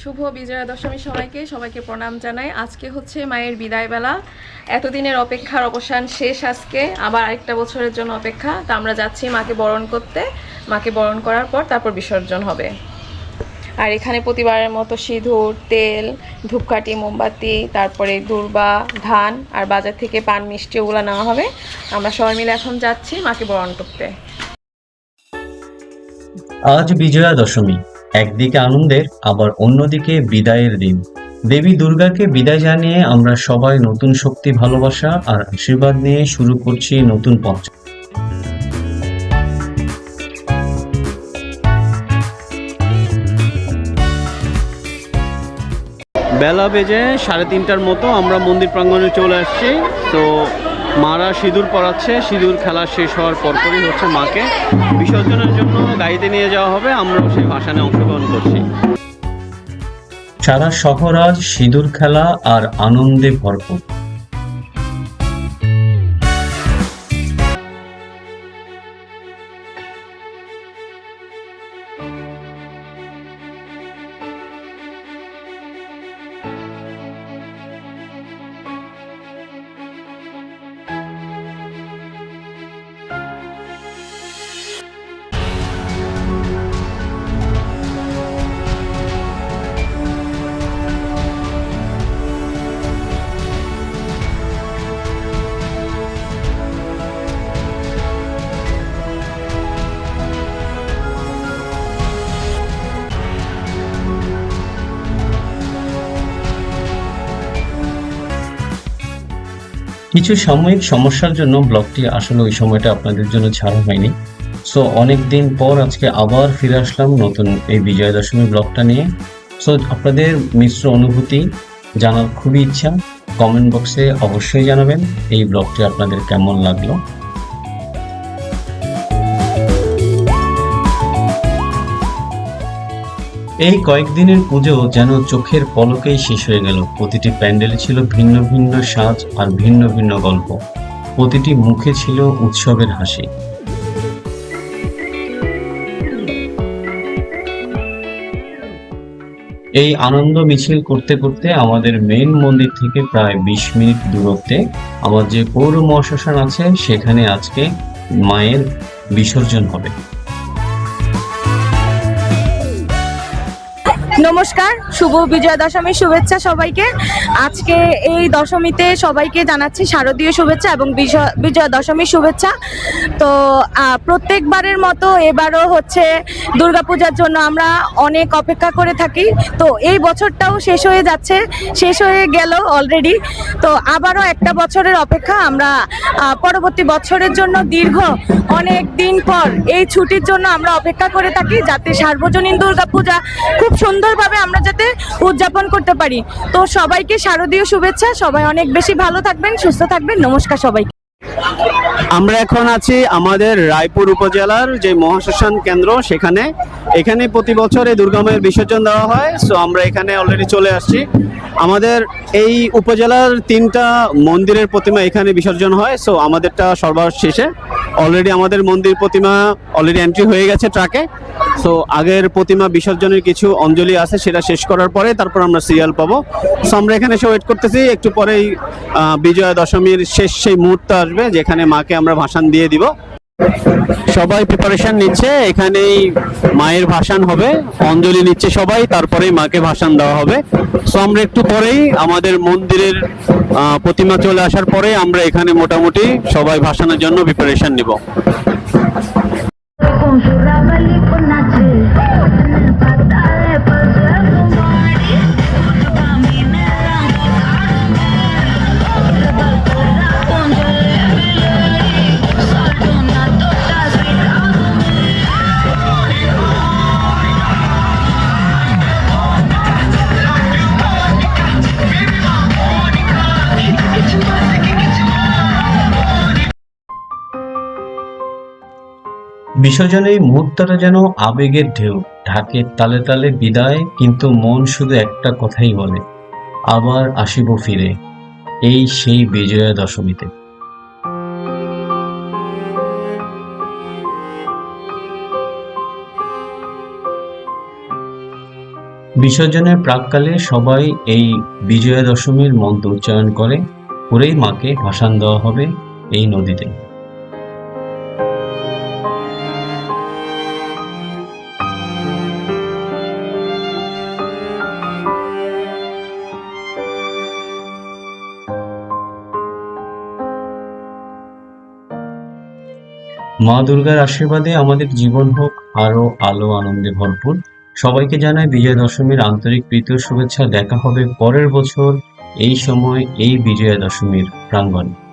শুভ বিজয়া দশমী সবাইকে সবাইকে প্রণাম জানাই। আজকে হচ্ছে মায়ের বিদায় বেলা। এতদিনের অপেক্ষার অবসান শেষ। আজকে আবার আরেকটা বছরের জন্য অপেক্ষা। তা আমরা যাচ্ছি মাকে বরণ করতে। মাকে বরণ করার পর তারপর বিসর্জন হবে। আর এখানে প্রতিবারের মতো সিঁদুর, তেল, ধূপকাঠি, মোমবাতি, তারপরে দূর্বা, ধান আর বাজার থেকে পান মিষ্টি ওগুলো নেওয়া হবে। আমরা সবাই মিলে এখন যাচ্ছি মাকে বরণ করতে। আজ বিজয়া দশমী, একদিকে আনন্দের আবার অন্যদিকে বিদায়ের দিন। দেবী দুর্গাকে বিদায় জানিয়ে আমরা সবাই নতুন শক্তি, ভালোবাসা আর আশীর্বাদ নিয়ে শুরু করছি নতুন পথ। বেলা বেজে 3:30টার মতো আমরা মন্দির প্রাঙ্গণে চলে আসছি। তো মারা সিঁদুর পরাচ্ছে। সিঁদুর খেলা শেষ হওয়ার পরপরই হচ্ছে মাকে বিসর্জনের জন্য গাড়িতে নিয়ে যাওয়া হবে। আমরাও সেই ভাসানে অংশগ্রহণ করছি। সারা শহর আজ সিঁদুর খেলা আর আনন্দে ভরপুর। কিছু সাময়িক সমস্যার জন্য ব্লগটি আসলে ওই সময়টা আপনাদের জন্য ছাড়া হয়নি। সো অনেক দিন পর আজকে আবার ফিরে আসলাম নতুন এই বিজয়া দশমী ব্লগটা নিয়ে। সো আপনাদের মিশ্র অনুভূতি জানার খুবই ইচ্ছা। কমেন্ট বক্সে অবশ্যই জানাবেন এই ব্লগটি আপনাদের কেমন লাগলো। এই কয়েকদিনের পুজো যেন চোখের পলকেই শেষ হয়ে গেল। প্রতিটি প্যান্ডেলে ছিল ভিন্ন ভিন্ন সাজ আর ভিন্ন ভিন্ন গল্প। প্রতিটি মুখে ছিল উৎসবের হাসি। এই আনন্দ মিছিল করতে করতে আমাদের মেইন মন্দির থেকে প্রায় 20 মিনিট দূরত্বে আমার যে পৌর মহাশ্মশান আছে সেখানে আজকে মায়ের বিসর্জন হবে। নমস্কার, শুভ বিজয়া দশমীর শুভেচ্ছা সবাইকে। আজকে এই দশমীতে সবাইকে জানাচ্ছি শারদীয় শুভেচ্ছা এবং বিজয়া দশমীর শুভেচ্ছা। তো প্রত্যেকবারের মতো এবারও হচ্ছে দুর্গাপূজার জন্য আমরা অনেক অপেক্ষা করে থাকি। তো এই বছরটাও শেষ হয়ে যাচ্ছে, শেষ হয়ে গেল অলরেডি। তো আবারও একটা বছরের অপেক্ষা। আমরা পরবর্তী বছরের জন্য দীর্ঘ অনেক দিন পর এই ছুটির জন্য আমরা অপেক্ষা করে থাকি, যাতে সার্বজনীন দুর্গাপূজা খুব সুন্দরভাবে আমরা যাতে উদযাপন করতে পারি। তো সবাইকে শারদীয় শুভেচ্ছা। সবাই অনেক বেশি ভালো থাকবেন, সুস্থ থাকবেন। নমস্কার সবাইকে। আমরা এখন আছি আমাদের রায়পুর উপজেলার যে মহাশ্মশান কেন্দ্র সেখানে। এখানে প্রতি বছর এই দুর্গা মায়ের বিসর্জন দেওয়া হয়। সো আমরা এখানে অলরেডি চলে আসছি। আমাদের এই উপজেলার 3টা মন্দিরের প্রতিমা এখানে বিসর্জন হয়। সো আমাদেরটা সর্বার শেষে অলরেডি আমাদের মন্দির প্রতিমা অলরেডি এন্ট্রি হয়ে গেছে ট্রাকে। সো আগের প্রতিমা বিসর্জনের কিছু অঞ্জলি আছে, সেটা শেষ করার পরে তারপর আমরা সিরিয়াল পাবো। সো আমরা এখানে এসে ওয়েট করতেছি। একটু পরেই বিজয়া দশমীর শেষ সেই মুহূর্ত আসবে যেখানে মাকে আমরা ভাসান দিয়ে দিব। সবাই প্রিপারেশন নিচ্ছে, এখানেই মায়ের ভাসান হবে, অঞ্জলি নিচ্ছে সবাই, তারপরেই মাকে ভাসান দেওয়া হবে। সো আমরা একটু পরেই আমাদের মন্দিরের প্রতিমা চলে আসার পরে আমরা এখানে মোটামুটি সবাই ভাসানের জন্য প্রিপারেশন নিব। বিসর্জনের এই মুহূর্তটা যেন আবেগের ঢেউ, ঢাকের তালে তালে বিদায়, কিন্তু মন শুধু একটা কথাই বলে, আবার আসিব ফিরে। এই সেই বিজয়া দশমীতে। বিসর্জনের প্রাক্কালে সবাই এই বিজয়া দশমীর মন্ত্র উচ্চারণ করেই মাকে ভাসান দেওয়া হবে এই নদীতে। মা দুর্গার আশীর্বাদে আমাদের জীবন হোক আরো আলো আনন্দে ভরপুর। সবাইকে জানাই বিজয়া দশমীর আন্তরিক প্রীতি ও শুভেচ্ছা। দেখা হবে পরের বছর এই সময় এই বিজয়া দশমীর প্রাঙ্গণে।